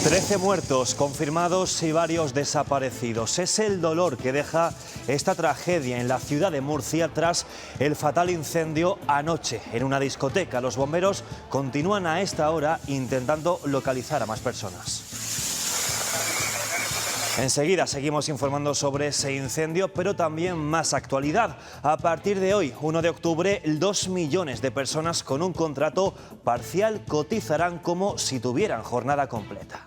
13 muertos confirmados y varios desaparecidos. Es el dolor que deja esta tragedia en la ciudad de Murcia tras el fatal incendio anoche en una discoteca. Los bomberos continúan a esta hora intentando localizar a más personas. Enseguida seguimos informando sobre ese incendio, pero también más actualidad. A partir de hoy, 1 de octubre, 2 millones de personas con un contrato parcial cotizarán como si tuvieran jornada completa.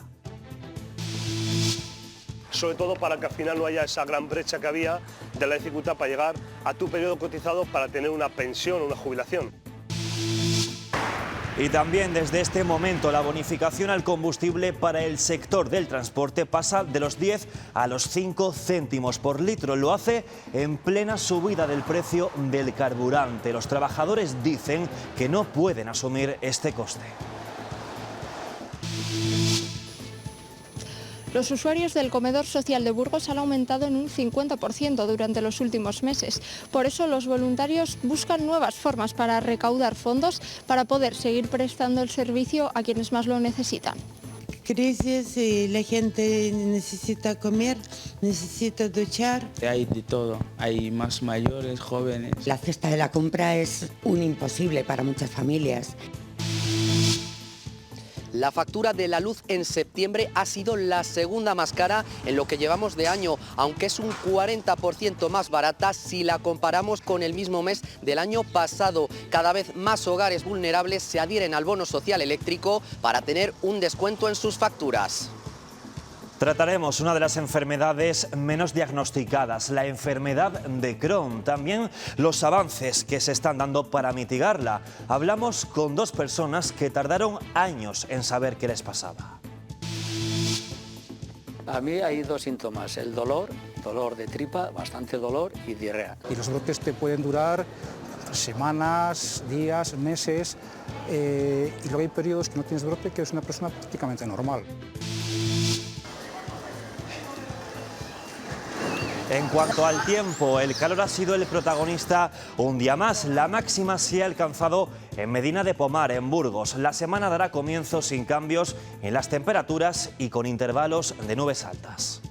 Sobre todo para que al final no haya esa gran brecha que había de la dificultad para llegar a tu periodo cotizado para tener una pensión o una jubilación. Y también desde este momento la bonificación al combustible para el sector del transporte pasa de los 10 a los 5 céntimos por litro. Lo hace en plena subida del precio del carburante. Los trabajadores dicen que no pueden asumir este coste. Los usuarios del comedor social de Burgos han aumentado en un 50% durante los últimos meses. Por eso los voluntarios buscan nuevas formas para recaudar fondos para poder seguir prestando el servicio a quienes más lo necesitan. Crisis y la gente necesita comer, necesita duchar. Hay de todo, hay más mayores, jóvenes. La cesta de la compra es un imposible para muchas familias. La factura de la luz en septiembre ha sido la segunda más cara en lo que llevamos de año, aunque es un 40% más barata si la comparamos con el mismo mes del año pasado. Cada vez más hogares vulnerables se adhieren al bono social eléctrico para tener un descuento en sus facturas. Trataremos una de las enfermedades menos diagnosticadas, la enfermedad de Crohn. También los avances que se están dando para mitigarla. Hablamos con dos personas que tardaron años en saber qué les pasaba. A mí hay dos síntomas, el dolor de tripa, bastante dolor y diarrea. Y los brotes te pueden durar semanas, días, meses, y luego hay periodos que no tienes brote, que es una persona prácticamente normal. En cuanto al tiempo, el calor ha sido el protagonista un día más. La máxima se ha alcanzado en Medina de Pomar, en Burgos. La semana dará comienzo sin cambios en las temperaturas y con intervalos de nubes altas.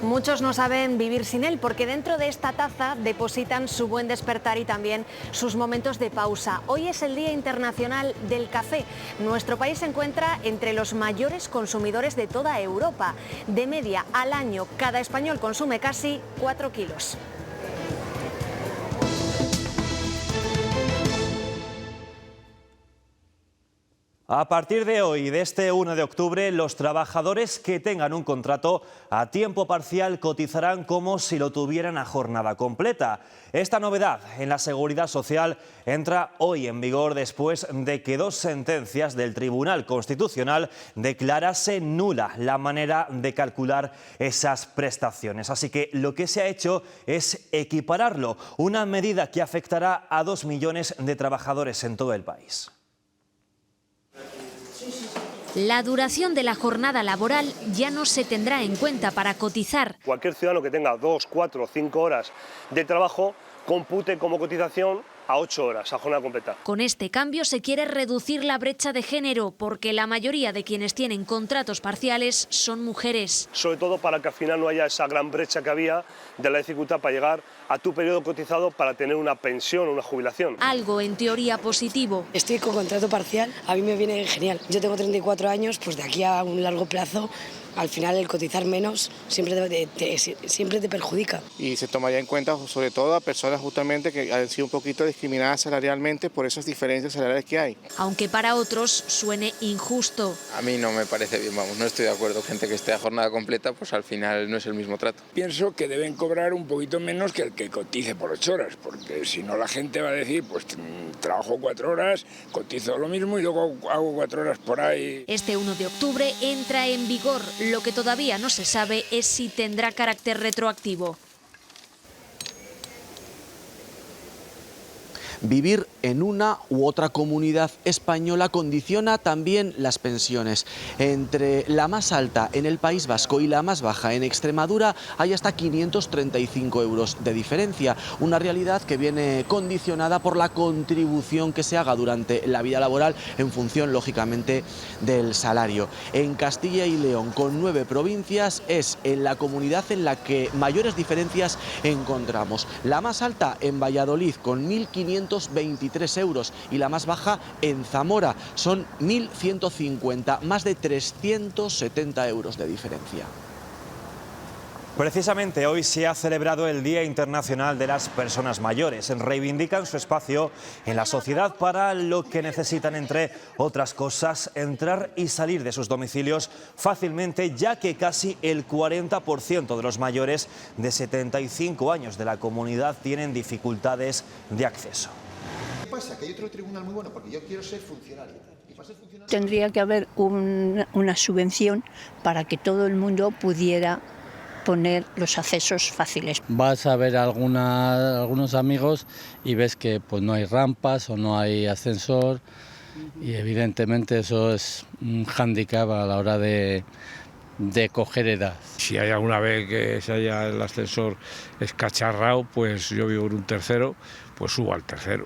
Muchos no saben vivir sin él porque dentro de esta taza depositan su buen despertar y también sus momentos de pausa. Hoy es el Día Internacional del Café. Nuestro país se encuentra entre los mayores consumidores de toda Europa. De media al año, cada español consume casi 4 kilos. A partir de hoy, de este 1 de octubre, los trabajadores que tengan un contrato a tiempo parcial cotizarán como si lo tuvieran a jornada completa. Esta novedad en la Seguridad Social entra hoy en vigor después de que dos sentencias del Tribunal Constitucional declarase nula la manera de calcular esas prestaciones. Así que lo que se ha hecho es equipararlo, una medida que afectará a 2 millones de trabajadores en todo el país. La duración de la jornada laboral ya no se tendrá en cuenta para cotizar. Cualquier ciudadano que tenga 2, 4 o 5 horas de trabajo compute como cotización a 8 horas, a jornada completa. Con este cambio se quiere reducir la brecha de género porque la mayoría de quienes tienen contratos parciales son mujeres. Sobre todo para que al final no haya esa gran brecha que había de la dificultad para llegar a tu periodo cotizado para tener una pensión o una jubilación. Algo en teoría positivo. Estoy con contrato parcial, a mí me viene genial. Yo tengo 34 años, pues de aquí a un largo plazo, al final el cotizar menos siempre te perjudica. Y se tomaría en cuenta sobre todo a personas justamente que han sido un poquito discriminadas salarialmente por esas diferencias salariales que hay. Aunque para otros suene injusto. A mí no me parece bien, vamos, no estoy de acuerdo. Gente que esté a jornada completa, pues al final no es el mismo trato. Pienso que deben cobrar un poquito menos que el que cotice por 8 horas, porque si no la gente va a decir, pues trabajo 4 horas, cotizo lo mismo y luego hago 4 horas por ahí. Este 1 de octubre entra en vigor. Lo que todavía no se sabe es si tendrá carácter retroactivo. Vivir en una u otra comunidad española condiciona también las pensiones. Entre la más alta en el País Vasco y la más baja en Extremadura hay hasta 535 euros de diferencia, una realidad que viene condicionada por la contribución que se haga durante la vida laboral en función, lógicamente, del salario. En Castilla y León, con 9 provincias, es en la comunidad en la que mayores diferencias encontramos. La más alta en Valladolid, con 1.523 euros, y la más baja en Zamora, son 1.150, más de 370 euros de diferencia. Precisamente hoy se ha celebrado el Día Internacional de las Personas Mayores. Reivindican su espacio en la sociedad para lo que necesitan, entre otras cosas, entrar y salir de sus domicilios fácilmente, ya que casi el 40% de los mayores de 75 años de la comunidad tienen dificultades de acceso. ¿Qué pasa? Que hay otro tribunal muy bueno, porque yo quiero ser funcionario. Tendría que haber una subvención para que todo el mundo pudiera poner los accesos fáciles. Vas a ver algunos amigos y ves que pues no hay rampas o no hay ascensor, y evidentemente eso es un hándicap a la hora de coger edad. Si hay alguna vez que se haya el ascensor escacharrado, pues yo vivo en un tercero, pues subo al tercero.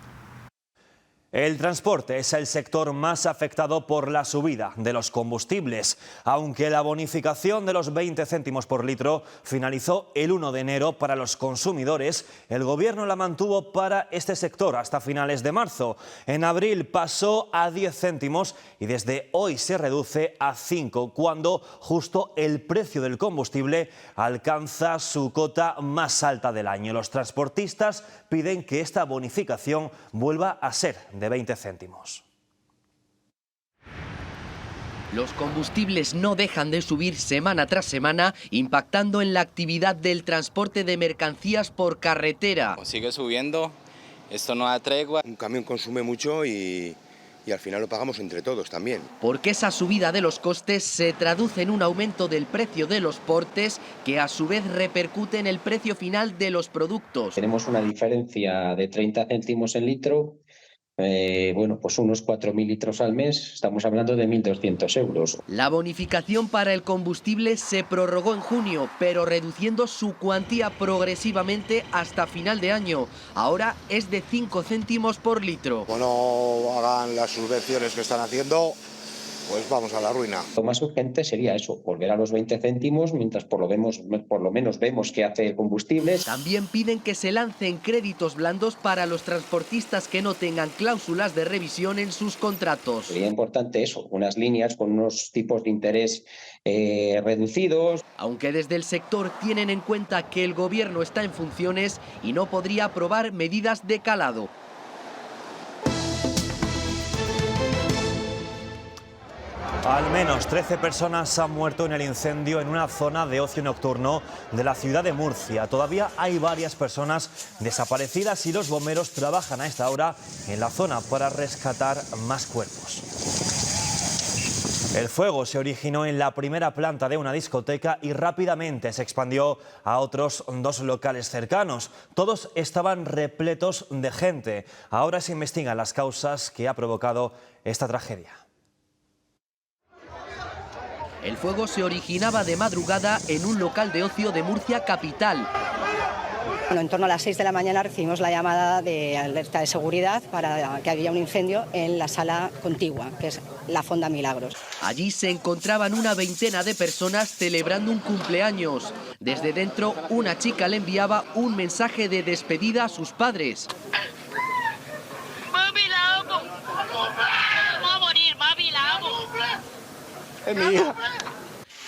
El transporte es el sector más afectado por la subida de los combustibles. Aunque la bonificación de los 20 céntimos por litro finalizó el 1 de enero para los consumidores, el Gobierno la mantuvo para este sector hasta finales de marzo. En abril pasó a 10 céntimos y desde hoy se reduce a 5, cuando justo el precio del combustible alcanza su cota más alta del año. Los transportistas piden que esta bonificación vuelva a ser de 20 céntimos. Los combustibles no dejan de subir semana tras semana, impactando en la actividad del transporte de mercancías por carretera. Sigue subiendo, esto no da tregua. Un camión consume mucho y al final lo pagamos entre todos también. Porque esa subida de los costes se traduce en un aumento del precio de los portes, que a su vez repercute en el precio final de los productos. Tenemos una diferencia de 30 céntimos el litro. Bueno, pues unos 4.000 litros al mes, estamos hablando de 1.200 euros. La bonificación para el combustible se prorrogó en junio, pero reduciendo su cuantía progresivamente hasta final de año. Ahora es de 5 céntimos por litro. Cuando hagan las subvenciones que están haciendo, pues vamos a la ruina. Lo más urgente sería eso, volver a los 20 céntimos, mientras por lo menos vemos qué hace el combustible. También piden que se lancen créditos blandos para los transportistas que no tengan cláusulas de revisión en sus contratos. Sería importante eso, unas líneas con unos tipos de interés reducidos. Aunque desde el sector tienen en cuenta que el Gobierno está en funciones y no podría aprobar medidas de calado. Al menos 13 personas han muerto en el incendio en una zona de ocio nocturno de la ciudad de Murcia. Todavía hay varias personas desaparecidas y los bomberos trabajan a esta hora en la zona para rescatar más cuerpos. El fuego se originó en la primera planta de una discoteca y rápidamente se expandió a otros 2 locales cercanos. Todos estaban repletos de gente. Ahora se investigan las causas que ha provocado esta tragedia. El fuego se originaba de madrugada en un local de ocio de Murcia capital. Bueno, en torno a las 6 de la mañana recibimos la llamada de alerta de seguridad para que había un incendio en la sala contigua, que es la Fonda Milagros. Allí se encontraban una veintena de personas celebrando un cumpleaños. Desde dentro, una chica le enviaba un mensaje de despedida a sus padres. ¡Mami, la amo! ¡Va a morir, mami, la amo! ¡Es mi hija!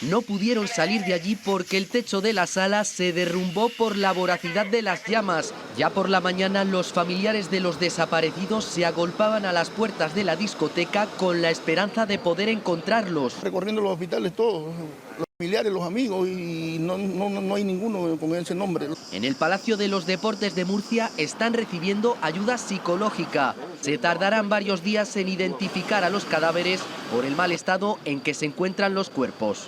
No pudieron salir de allí porque el techo de la sala se derrumbó por la voracidad de las llamas. Ya por la mañana los familiares de los desaparecidos se agolpaban a las puertas de la discoteca con la esperanza de poder encontrarlos. Recorriendo los hospitales todos, los familiares, los amigos, y no hay ninguno con ese nombre. En el Palacio de los Deportes de Murcia están recibiendo ayuda psicológica. Se tardarán varios días en identificar a los cadáveres por el mal estado en que se encuentran los cuerpos.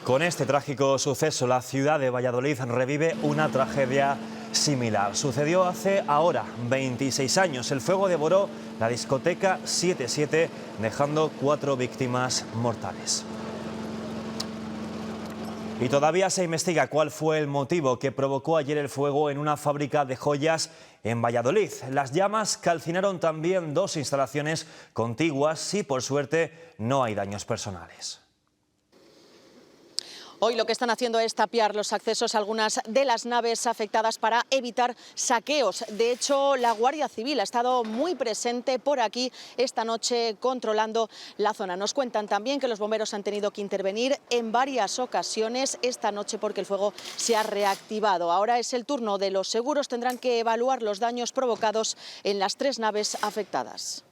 Con este trágico suceso, la ciudad de Valladolid revive una tragedia similar. Sucedió hace ahora 26 años. El fuego devoró la discoteca 77, dejando 4 víctimas mortales. Y todavía se investiga cuál fue el motivo que provocó ayer el fuego en una fábrica de joyas en Valladolid. Las llamas calcinaron también 2 instalaciones contiguas y, por suerte, no hay daños personales. Hoy lo que están haciendo es tapiar los accesos a algunas de las naves afectadas para evitar saqueos. De hecho, la Guardia Civil ha estado muy presente por aquí esta noche controlando la zona. Nos cuentan también que los bomberos han tenido que intervenir en varias ocasiones esta noche porque el fuego se ha reactivado. Ahora es el turno de los seguros. Tendrán que evaluar los daños provocados en las 3 naves afectadas.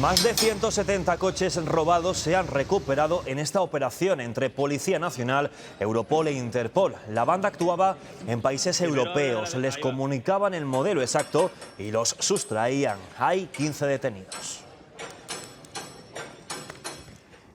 Más de 170 coches robados se han recuperado en esta operación entre Policía Nacional, Europol e Interpol. La banda actuaba en países europeos, les comunicaban el modelo exacto y los sustraían. Hay 15 detenidos.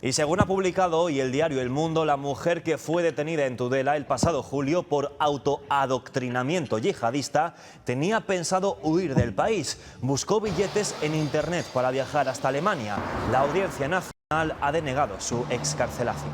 Y según ha publicado hoy el diario El Mundo, la mujer que fue detenida en Tudela el pasado julio por autoadoctrinamiento yihadista tenía pensado huir del país. Buscó billetes en internet para viajar hasta Alemania. La Audiencia Nacional ha denegado su excarcelación.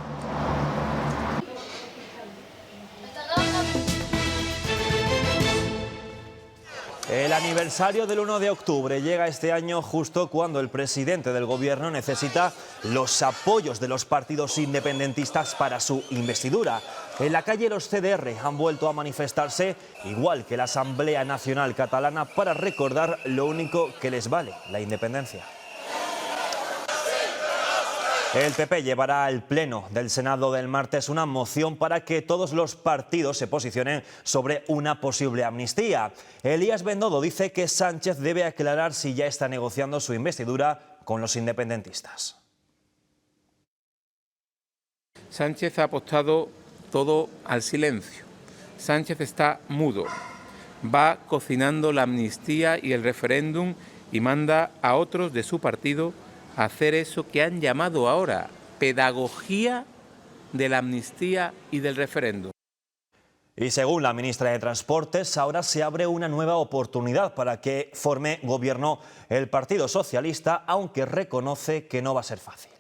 El aniversario del 1 de octubre llega este año justo cuando el presidente del gobierno necesita los apoyos de los partidos independentistas para su investidura. En la calle los CDR han vuelto a manifestarse, igual que la Asamblea Nacional Catalana, para recordar lo único que les vale, la independencia. El PP llevará al Pleno del Senado del martes una moción para que todos los partidos se posicionen sobre una posible amnistía. Elías Bendodo dice que Sánchez debe aclarar si ya está negociando su investidura con los independentistas. Sánchez ha apostado todo al silencio. Sánchez está mudo. Va cocinando la amnistía y el referéndum y manda a otros de su partido hacer eso que han llamado ahora pedagogía de la amnistía y del referéndum. Y según la ministra de Transportes, ahora se abre una nueva oportunidad para que forme gobierno el Partido Socialista, aunque reconoce que no va a ser fácil.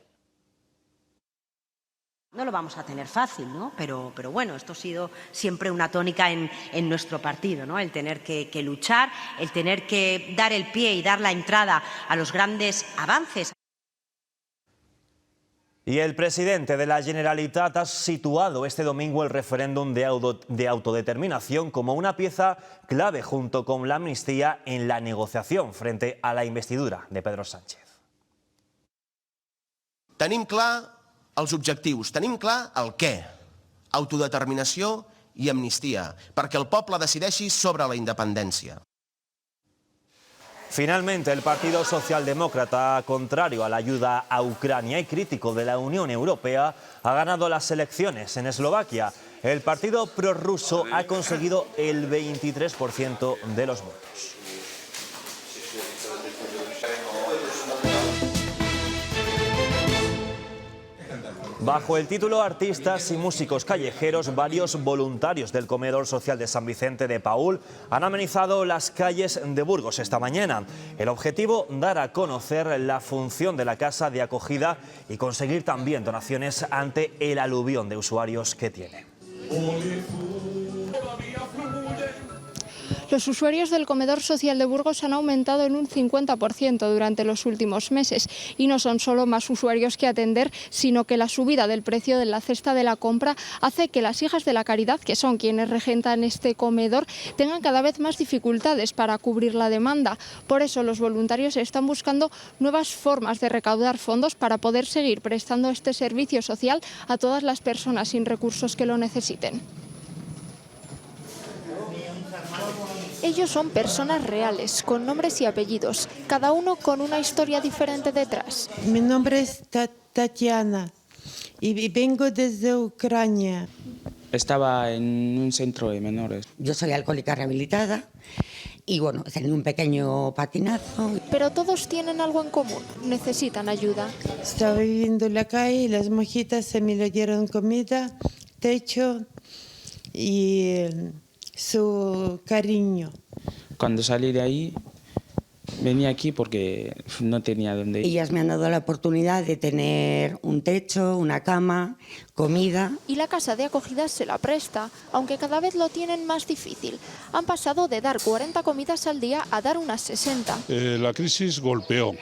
No lo vamos a tener fácil, ¿no? Pero bueno, esto ha sido siempre una tónica en nuestro partido, ¿no? El tener que luchar, el tener que dar el pie y dar la entrada a los grandes avances. Y el presidente de la Generalitat ha situado este domingo el referéndum de autodeterminación como una pieza clave junto con la amnistía en la negociación frente a la investidura de Pedro Sánchez. Tenim clar els objectius, tenim clar el què, autodeterminació i amnistia, perquè el poble decideixi sobre la independència. Finalmente, el Partido Socialdemócrata, contrario a la ayuda a Ucrania y crítico de la Unión Europea, ha ganado las elecciones en Eslovaquia. El partido prorruso ha conseguido el 23% de los votos. Bajo el título Artistas y músicos callejeros, varios voluntarios del Comedor Social de San Vicente de Paúl han amenizado las calles de Burgos esta mañana. El objetivo, dar a conocer la función de la casa de acogida y conseguir también donaciones ante el aluvión de usuarios que tiene. Los usuarios del Comedor Social de Burgos han aumentado en un 50% durante los últimos meses y no son solo más usuarios que atender, sino que la subida del precio de la cesta de la compra hace que las hijas de la caridad, que son quienes regentan este comedor, tengan cada vez más dificultades para cubrir la demanda. Por eso los voluntarios están buscando nuevas formas de recaudar fondos para poder seguir prestando este servicio social a todas las personas sin recursos que lo necesiten. Ellos son personas reales, con nombres y apellidos, cada uno con una historia diferente detrás. Mi nombre es Tatiana y vengo desde Ucrania. Estaba en un centro de menores. Yo soy alcohólica rehabilitada y bueno, he tenido un pequeño patinazo. Pero todos tienen algo en común, necesitan ayuda. Estaba viviendo en la calle y las monjitas se me dieron comida, techo y su cariño. Cuando salí de ahí, venía aquí porque no tenía dónde ir. Ellas me han dado la oportunidad de tener un techo, una cama, comida. Y la casa de acogida se la presta, aunque cada vez lo tienen más difícil. Han pasado de dar 40 comidas al día a dar unas 60. La crisis golpeó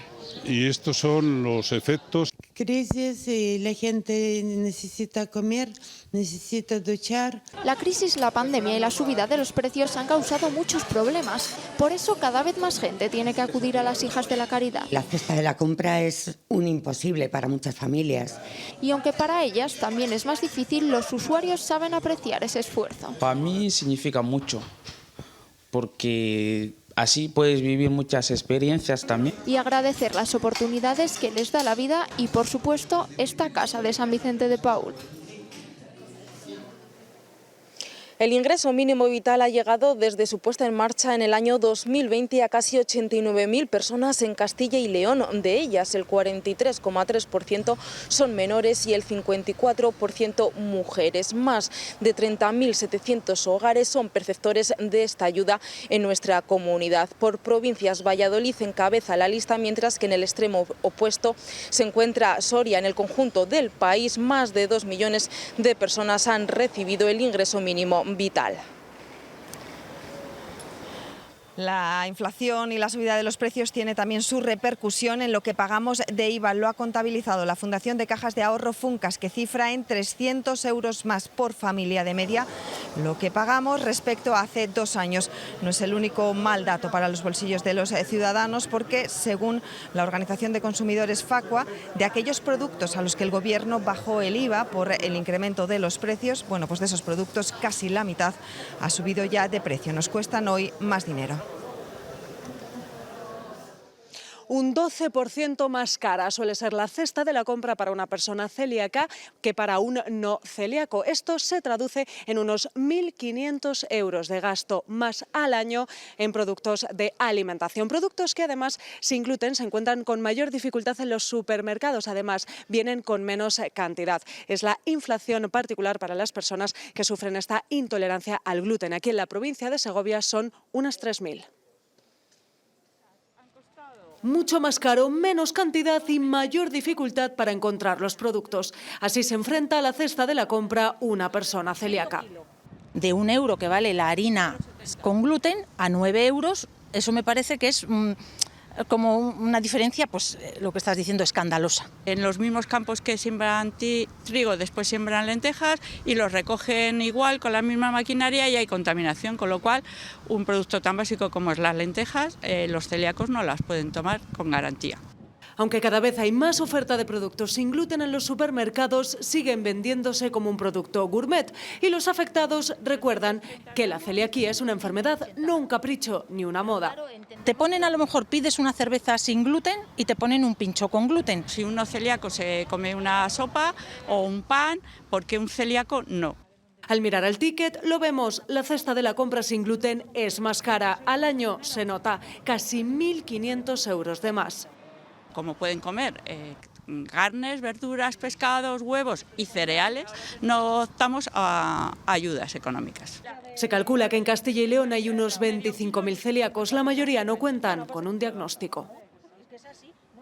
y estos son los efectos. Crisis y la gente necesita comer, necesita duchar. La crisis, la pandemia y la subida de los precios han causado muchos problemas. Por eso cada vez más gente tiene que acudir a las hijas de la caridad. La cesta de la compra es un imposible para muchas familias. Y aunque para ellas también es más difícil, los usuarios saben apreciar ese esfuerzo. Para mí significa mucho, porque así puedes vivir muchas experiencias también. Y agradecer las oportunidades que les da la vida y, por supuesto, esta casa de San Vicente de Paúl. El ingreso mínimo vital ha llegado desde su puesta en marcha en el año 2020 a casi 89.000 personas en Castilla y León. De ellas, el 43,3% son menores y el 54% mujeres. Más de 30.700 hogares son perceptores de esta ayuda en nuestra comunidad. Por provincias, Valladolid encabeza la lista, mientras que en el extremo opuesto se encuentra Soria. En el conjunto del país, más de 2 millones de personas han recibido el ingreso mínimo vital. La inflación y la subida de los precios tiene también su repercusión en lo que pagamos de IVA. Lo ha contabilizado la Fundación de Cajas de Ahorro Funcas, que cifra en 300 euros más por familia de media lo que pagamos respecto a hace 2 años. No es el único mal dato para los bolsillos de los ciudadanos, porque según la Organización de Consumidores Facua, de aquellos productos a los que el Gobierno bajó el IVA por el incremento de los precios, bueno, pues de esos productos casi la mitad ha subido ya de precio. Nos cuestan hoy más dinero. Un 12% más cara suele ser la cesta de la compra para una persona celíaca que para un no celíaco. Esto se traduce en unos 1.500 euros de gasto más al año en productos de alimentación. Productos que además sin gluten se encuentran con mayor dificultad en los supermercados. Además, vienen con menos cantidad. Es la inflación particular para las personas que sufren esta intolerancia al gluten. Aquí en la provincia de Segovia son unas 3.000. Mucho más caro, menos cantidad y mayor dificultad para encontrar los productos. Así se enfrenta a la cesta de la compra una persona celíaca. De 1 euro que vale la harina con gluten a 9 euros, eso me parece que es como una diferencia, pues lo que estás diciendo, escandalosa. En los mismos campos que siembran trigo, después siembran lentejas y los recogen igual con la misma maquinaria y hay contaminación, con lo cual un producto tan básico como es las lentejas, los celíacos no las pueden tomar con garantía. Aunque cada vez hay más oferta de productos sin gluten en los supermercados, siguen vendiéndose como un producto gourmet. Y los afectados recuerdan que la celiaquía es una enfermedad, no un capricho ni una moda. Te ponen, a lo mejor pides una cerveza sin gluten y te ponen un pincho con gluten. Si uno celíaco se come una sopa o un pan, ¿por qué un celíaco no? Al mirar el ticket lo vemos, la cesta de la compra sin gluten es más cara. Al año se nota casi 1.500 euros de más. Como pueden comer carnes, verduras, pescados, huevos y cereales, no optamos a ayudas económicas. Se calcula que en Castilla y León hay unos 25.000 celíacos, la mayoría no cuentan con un diagnóstico.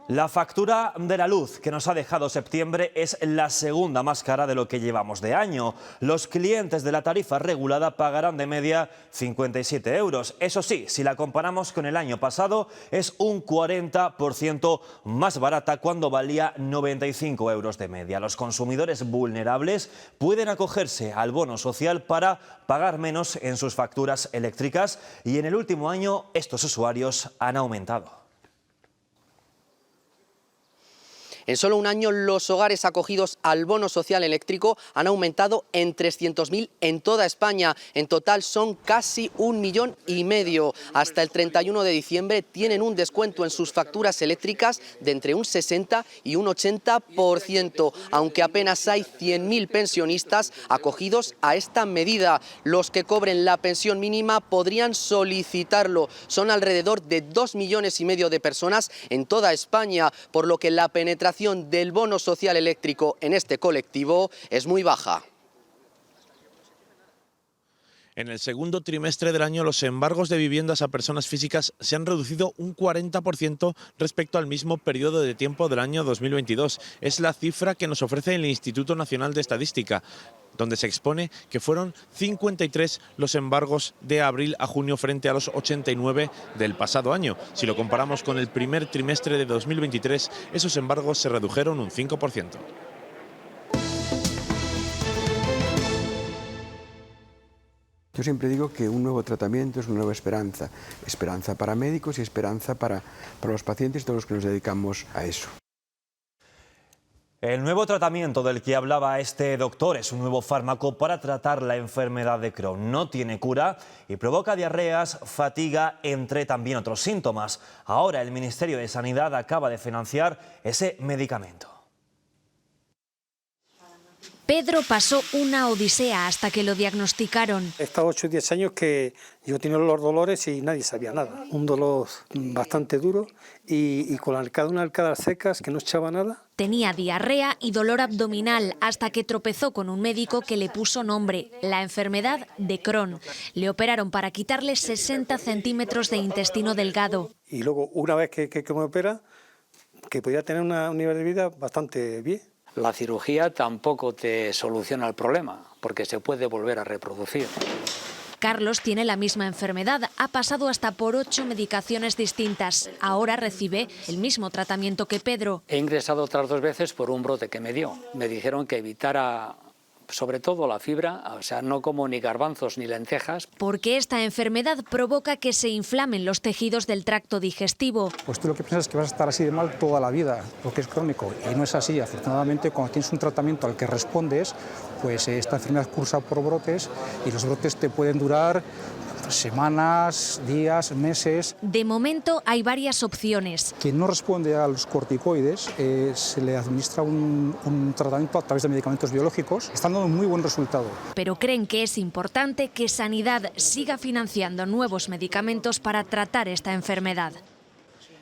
La factura de la luz que nos ha dejado septiembre es la segunda más cara de lo que llevamos de año. Los clientes de la tarifa regulada pagarán de media 57 euros. Eso sí, si la comparamos con el año pasado, es un 40% más barata, cuando valía 95 euros de media. Los consumidores vulnerables pueden acogerse al bono social para pagar menos en sus facturas eléctricas, y en el último año estos usuarios han aumentado. En solo un año, los hogares acogidos al bono social eléctrico han aumentado en 300.000 en toda España. En total son casi 1,5 millones. Hasta el 31 de diciembre tienen un descuento en sus facturas eléctricas de entre un 60 y un 80%, aunque apenas hay 100.000 pensionistas acogidos a esta medida. Los que cobren la pensión mínima podrían solicitarlo. Son alrededor de 2,5 millones de personas en toda España, por lo que la penetración del bono social eléctrico en este colectivo es muy baja. En el segundo trimestre del año, los embargos de viviendas a personas físicas se han reducido un 40% respecto al mismo periodo de tiempo del año 2022. Es la cifra que nos ofrece el Instituto Nacional de Estadística, donde se expone que fueron 53 los embargos de abril a junio frente a los 89 del pasado año. Si lo comparamos con el primer trimestre de 2023, esos embargos se redujeron un 5%. Yo siempre digo que un nuevo tratamiento es una nueva esperanza. Esperanza para médicos y esperanza para los pacientes y todos los que nos dedicamos a eso. El nuevo tratamiento del que hablaba este doctor es un nuevo fármaco para tratar la enfermedad de Crohn. No tiene cura y provoca diarreas, fatiga, entre también otros síntomas. Ahora el Ministerio de Sanidad acaba de financiar ese medicamento. Pedro pasó una odisea hasta que lo diagnosticaron. He estado 8 o 10 años que yo tenía los dolores y nadie sabía nada. Un dolor bastante duro y con una arcadas secas que no echaba nada. Tenía diarrea y dolor abdominal hasta que tropezó con un médico que le puso nombre, la enfermedad de Crohn. Le operaron para quitarle 60 centímetros de intestino delgado. Y luego, una vez que me opera, que podía tener un nivel de vida bastante bien. La cirugía tampoco te soluciona el problema, porque se puede volver a reproducir. Carlos tiene la misma enfermedad, ha pasado hasta por 8 medicaciones distintas. Ahora recibe el mismo tratamiento que Pedro. He ingresado otras 2 veces por un brote que me dio. Me dijeron que evitara sobre todo la fibra, o sea, no como ni garbanzos ni lentejas. Porque esta enfermedad provoca que se inflamen los tejidos del tracto digestivo. Pues tú lo que piensas es que vas a estar así de mal toda la vida, porque es crónico, y no es así. Afortunadamente, cuando tienes un tratamiento al que respondes, pues esta enfermedad cursa por brotes y los brotes te pueden durar semanas, días, meses. De momento hay varias opciones. Quien no responde a los corticoides se le administra un tratamiento a través de medicamentos biológicos. Están dando muy buen resultado. Pero creen que es importante que Sanidad siga financiando nuevos medicamentos para tratar esta enfermedad.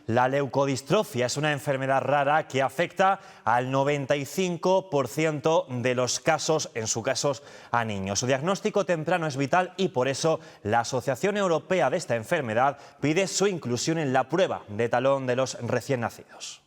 La leucodistrofia es una enfermedad rara que afecta al 95% de los casos, en sus casos, a niños. Su diagnóstico temprano es vital y por eso la Asociación Europea de esta enfermedad pide su inclusión en la prueba de talón de los recién nacidos.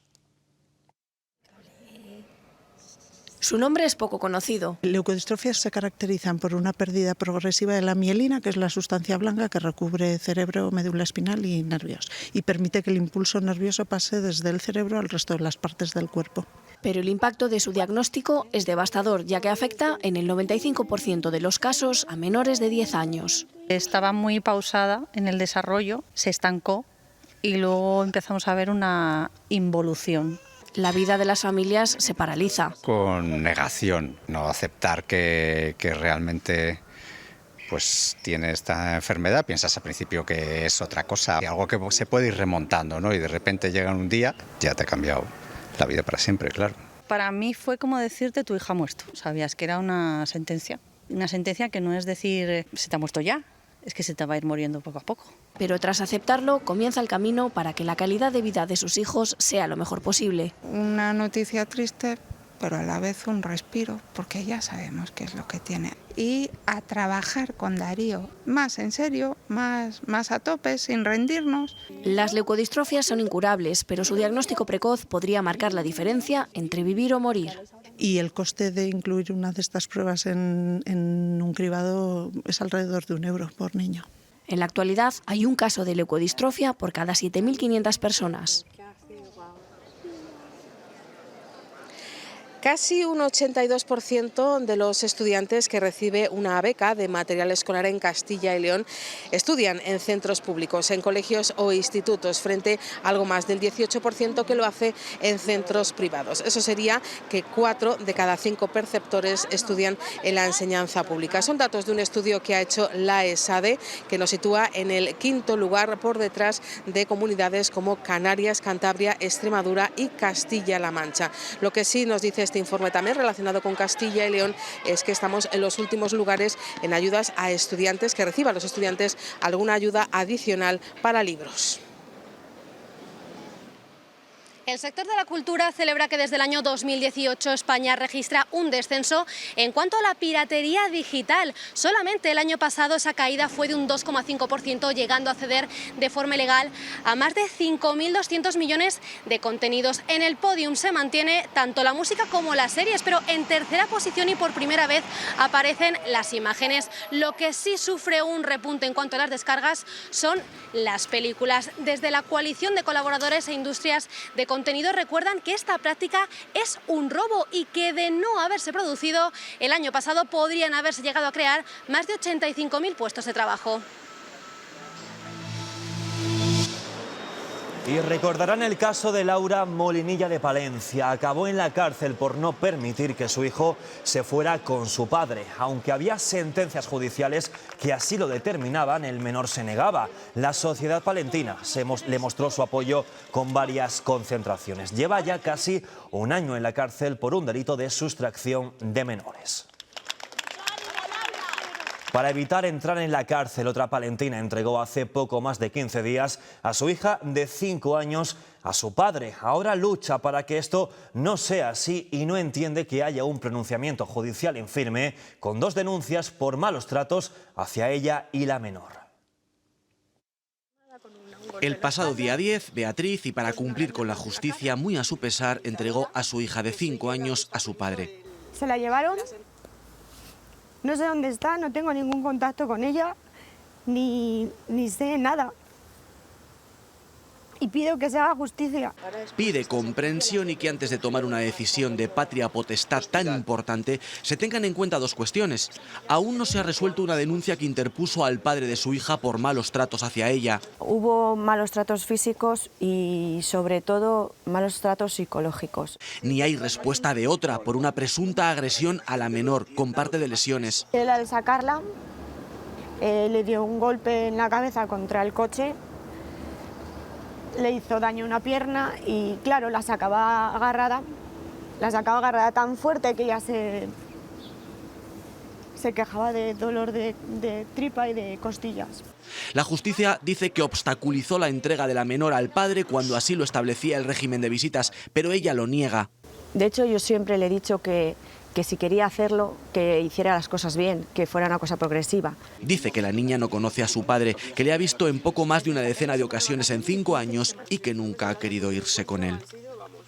Su nombre es poco conocido. Leucodistrofias se caracterizan por una pérdida progresiva de la mielina, que es la sustancia blanca que recubre cerebro, médula espinal y nervios, y permite que el impulso nervioso pase desde el cerebro al resto de las partes del cuerpo. Pero el impacto de su diagnóstico es devastador, ya que afecta en el 95% de los casos a menores de 10 años. Estaba muy pausada en el desarrollo, se estancó y luego empezamos a ver una involución. La vida de las familias se paraliza. Con negación, no aceptar que realmente pues tiene esta enfermedad. Piensas al principio que es otra cosa, algo que se puede ir remontando, ¿no? Y de repente llega un día, ya te ha cambiado la vida para siempre, claro. Para mí fue como decirte tu hija ha muerto. Sabías que era una sentencia que no es decir se te ha muerto ya, es que se te va a ir muriendo poco a poco. Pero tras aceptarlo, comienza el camino para que la calidad de vida de sus hijos sea lo mejor posible. Una noticia triste, pero a la vez un respiro, porque ya sabemos qué es lo que tiene. Y a trabajar con Darío, más en serio, más a tope, sin rendirnos. Las leucodistrofias son incurables, pero su diagnóstico precoz podría marcar la diferencia entre vivir o morir. Y el coste de incluir una de estas pruebas en un cribado es alrededor de €1 por niño. En la actualidad hay un caso de leucodistrofia por cada 7.500 personas. Casi un 82% de los estudiantes que recibe una beca de material escolar en Castilla y León estudian en centros públicos, en colegios o institutos, frente a algo más del 18% que lo hace en centros privados. Eso sería que 4 de cada 5 perceptores estudian en la enseñanza pública. Son datos de un estudio que ha hecho la ESADE, que nos sitúa en el 5º lugar por detrás de comunidades como Canarias, Cantabria, Extremadura y Castilla-La Mancha. Lo que sí nos dice este informe también relacionado con Castilla y León es que estamos en los últimos lugares en ayudas a estudiantes, que reciban los estudiantes alguna ayuda adicional para libros. El sector de la cultura celebra que desde el año 2018 España registra un descenso en cuanto a la piratería digital. Solamente el año pasado esa caída fue de un 2,5%, llegando a ceder de forma ilegal a más de 5.200 millones de contenidos. En el podium se mantiene tanto la música como las series, pero en tercera posición y por primera vez aparecen las imágenes. Lo que sí sufre un repunte en cuanto a las descargas son las películas. Desde la coalición de colaboradores e industrias de contenido recuerdan que esta práctica es un robo y que de no haberse producido el año pasado podrían haberse llegado a crear más de 85.000 puestos de trabajo. Y recordarán el caso de Laura Molinilla de Palencia. Acabó en la cárcel por no permitir que su hijo se fuera con su padre. Aunque había sentencias judiciales que así lo determinaban, el menor se negaba. La sociedad palentina le mostró su apoyo con varias concentraciones. Lleva ya casi un año en la cárcel por un delito de sustracción de menores. Para evitar entrar en la cárcel, otra palentina entregó hace poco más de 15 días a su hija de 5 años a su padre. Ahora lucha para que esto no sea así y no entiende que haya un pronunciamiento judicial en firme con 2 denuncias por malos tratos hacia ella y la menor. El pasado día 10, Beatriz, y para cumplir con la justicia, muy a su pesar, entregó a su hija de 5 años a su padre. Se la llevaron. No sé dónde está, no tengo ningún contacto con ella, ni sé nada. Y pido que se haga justicia. Pide comprensión y que antes de tomar una decisión de patria potestad tan importante, se tengan en cuenta 2 cuestiones. Aún no se ha resuelto una denuncia que interpuso al padre de su hija por malos tratos hacia ella. Hubo malos tratos físicos y sobre todo malos tratos psicológicos. Ni hay respuesta de otra por una presunta agresión a la menor con parte de lesiones. Él, al sacarla, le dio un golpe en la cabeza contra el coche. Le hizo daño a una pierna y, claro, la sacaba agarrada tan fuerte que ella se quejaba de dolor de tripa y de costillas. La justicia dice que obstaculizó la entrega de la menor al padre cuando así lo establecía el régimen de visitas, pero ella lo niega. De hecho, yo siempre le he dicho que si quería hacerlo, que hiciera las cosas bien, que fuera una cosa progresiva. Dice que la niña no conoce a su padre, que le ha visto en poco más de una decena de ocasiones en 5 años y que nunca ha querido irse con él.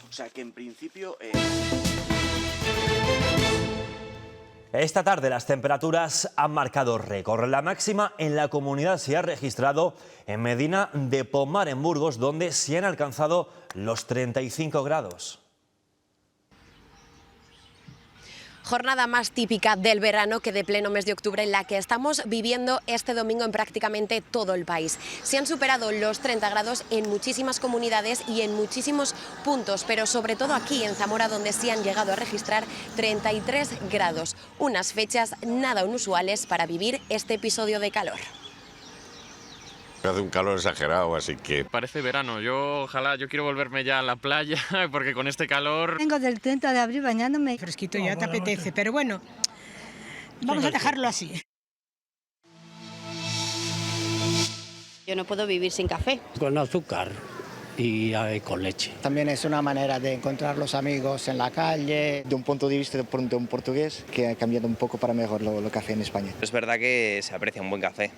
O sea, que en principio... Esta tarde las temperaturas han marcado récord. La máxima en la comunidad se ha registrado en Medina de Pomar, en Burgos, donde se han alcanzado los 35 grados. Jornada más típica del verano que de pleno mes de octubre, en la que estamos viviendo este domingo en prácticamente todo el país. Se han superado los 30 grados en muchísimas comunidades y en muchísimos puntos, pero sobre todo aquí en Zamora, donde se han llegado a registrar 33 grados. Unas fechas nada inusuales para vivir este episodio de calor. Hace un calor exagerado, así que... Parece verano. Yo quiero volverme ya a la playa, porque con este calor... Vengo del 30 de abril bañándome. Fresquito ya te apetece, pero bueno, vamos a dejarlo así. Yo no puedo vivir sin café. Con azúcar y con leche. También es una manera de encontrar los amigos en la calle. De un punto de vista de un portugués, que ha cambiado un poco para mejor lo café en España. Es verdad que se aprecia un buen café.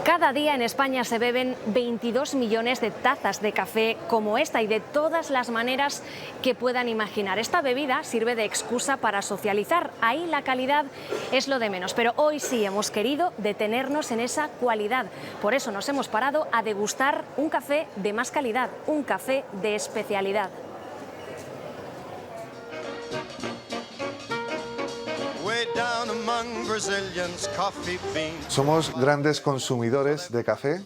Cada día en España se beben 22 millones de tazas de café como esta y de todas las maneras que puedan imaginar. Esta bebida sirve de excusa para socializar. Ahí la calidad es lo de menos, pero hoy sí hemos querido detenernos en esa cualidad. Por eso nos hemos parado a degustar un café de más calidad, un café de especialidad. Somos grandes consumidores de café,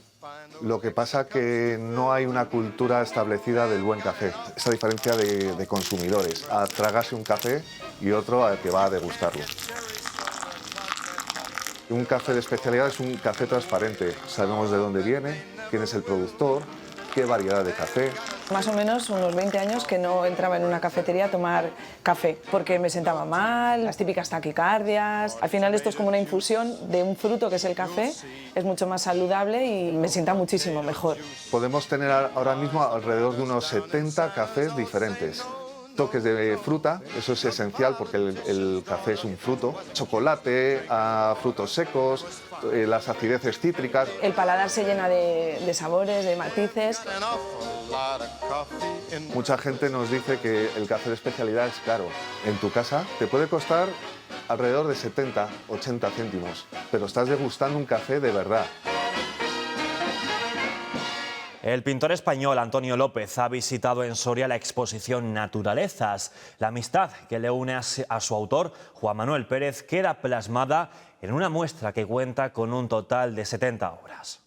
lo que pasa que no hay una cultura establecida del buen café. Esa diferencia de consumidores, a tragarse un café y otro al que va a degustarlo. Un café de especialidad es un café transparente. Sabemos de dónde viene, quién es el productor, qué variedad de café, Más o menos unos 20 años que no entraba en una cafetería a tomar café, porque me sentaba mal, las típicas taquicardias. Al final esto es como una infusión de un fruto que es el café, es mucho más saludable y me sienta muchísimo mejor. Podemos tener ahora mismo alrededor de unos 70 cafés diferentes. Toques de fruta, eso es esencial porque el café es un fruto. Chocolate, frutos secos, las acideces cítricas. El paladar se llena de sabores, de matices. Mucha gente nos dice que el café de especialidad es caro. En tu casa te puede costar alrededor de 70, 80 céntimos, pero estás degustando un café de verdad. El pintor español Antonio López ha visitado en Soria la exposición Naturalezas. La amistad que le une a su autor, Juan Manuel Pérez, queda plasmada en una muestra que cuenta con un total de 70 obras.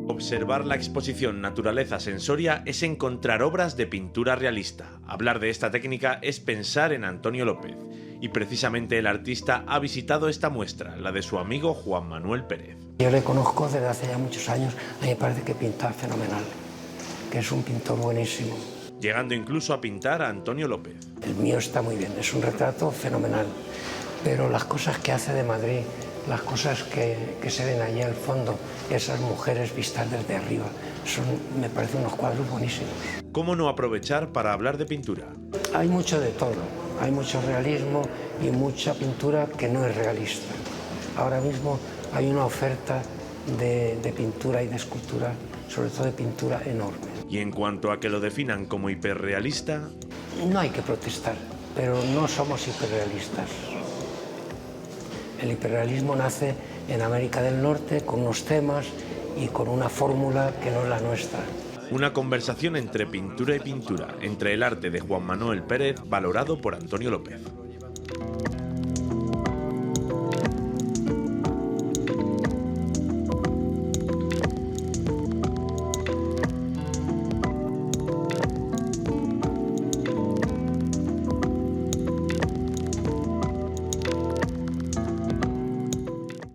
Observar la exposición Naturalezas en Soria es encontrar obras de pintura realista. Hablar de esta técnica es pensar en Antonio López. Y precisamente el artista ha visitado esta muestra, la de su amigo Juan Manuel Pérez. Yo le conozco desde hace ya muchos años, a mí me parece que pinta fenomenal, que es un pintor buenísimo. Llegando incluso a pintar a Antonio López. El mío está muy bien, es un retrato fenomenal, pero las cosas que hace de Madrid, las cosas que se ven allí al fondo, esas mujeres vistas desde arriba, me parecen unos cuadros buenísimos. ¿Cómo no aprovechar para hablar de pintura? Hay mucho de todo, hay mucho realismo y mucha pintura que no es realista. Ahora mismo hay una oferta de pintura y de escultura, sobre todo de pintura, enorme. Y en cuanto a que lo definan como hiperrealista... No hay que protestar, pero no somos hiperrealistas. El hiperrealismo nace en América del Norte con unos temas y con una fórmula que no es la nuestra. Una conversación entre pintura y pintura, entre el arte de Juan Manuel Pérez, valorado por Antonio López.